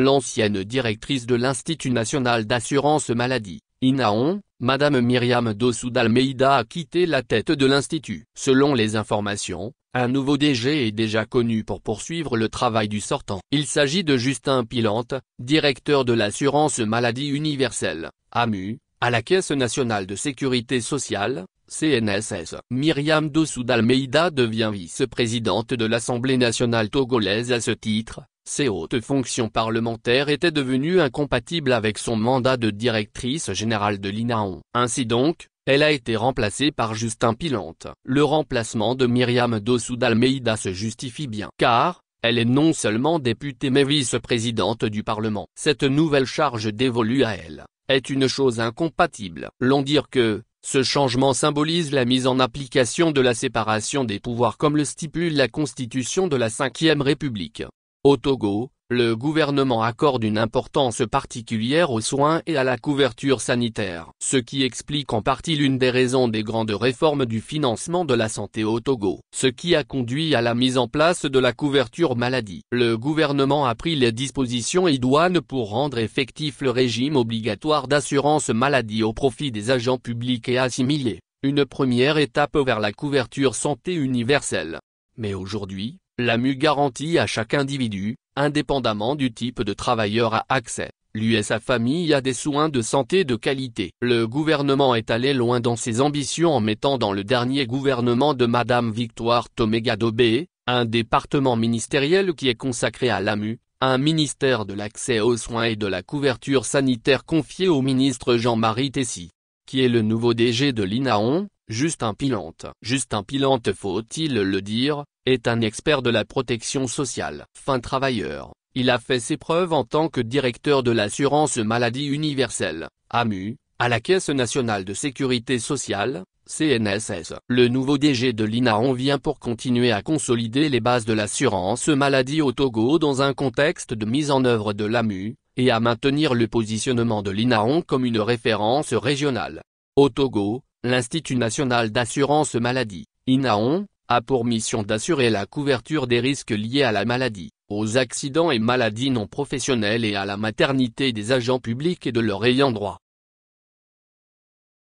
l'ancienne directrice de l'Institut national d'assurance maladie, INAON, Madame Myriam Dossou d'Almeida a quitté la tête de l'Institut. Selon les informations, un nouveau DG est déjà connu pour poursuivre le travail du sortant. Il s'agit de Justin Pilante, directeur de l'assurance maladie universelle, AMU, à la Caisse nationale de sécurité sociale, CNSS. Myriam Dossou d'Almeida devient vice-présidente de l'Assemblée nationale togolaise à ce titre. Ses hautes fonctions parlementaires étaient devenues incompatibles avec son mandat de directrice générale de l'INAON. Ainsi donc, elle a été remplacée par Justin Pilante. Le remplacement de Myriam Dossou d'Almeida se justifie bien, car elle est non seulement députée mais vice-présidente du Parlement. Cette nouvelle charge dévolue à elle est une chose incompatible. L'on dit que ce changement symbolise la mise en application de la séparation des pouvoirs comme le stipule la Constitution de la Ve République. Au Togo, le gouvernement accorde une importance particulière aux soins et à la couverture sanitaire. Ce qui explique en partie l'une des raisons des grandes réformes du financement de la santé au Togo. Ce qui a conduit à la mise en place de la couverture maladie. Le gouvernement a pris les dispositions idoines pour rendre effectif le régime obligatoire d'assurance maladie au profit des agents publics et assimilés. Une première étape vers la couverture santé universelle. Mais aujourd'hui, l'AMU garantit à chaque individu, indépendamment du type de travailleur à accès, lui et sa famille à des soins de santé de qualité. Le gouvernement est allé loin dans ses ambitions en mettant dans le dernier gouvernement de Madame Victoire Toméga-Dobé, un département ministériel qui est consacré à l'AMU, un ministère de l'accès aux soins et de la couverture sanitaire confié au ministre Jean-Marie Tessy, qui est le nouveau DG de l'INAON, Justin Pilante. Justin Pilante, faut-il le dire, est un expert de la protection sociale. Fin travailleur, il a fait ses preuves en tant que directeur de l'assurance maladie universelle, AMU, à la Caisse nationale de sécurité sociale, CNSS. Le nouveau DG de l'INAON vient pour continuer à consolider les bases de l'assurance maladie au Togo dans un contexte de mise en œuvre de l'AMU, et à maintenir le positionnement de l'INAON comme une référence régionale. Au Togo, l'Institut national d'assurance maladie, INAON, a pour mission d'assurer la couverture des risques liés à la maladie, aux accidents et maladies non professionnelles et à la maternité des agents publics et de leurs ayants droit.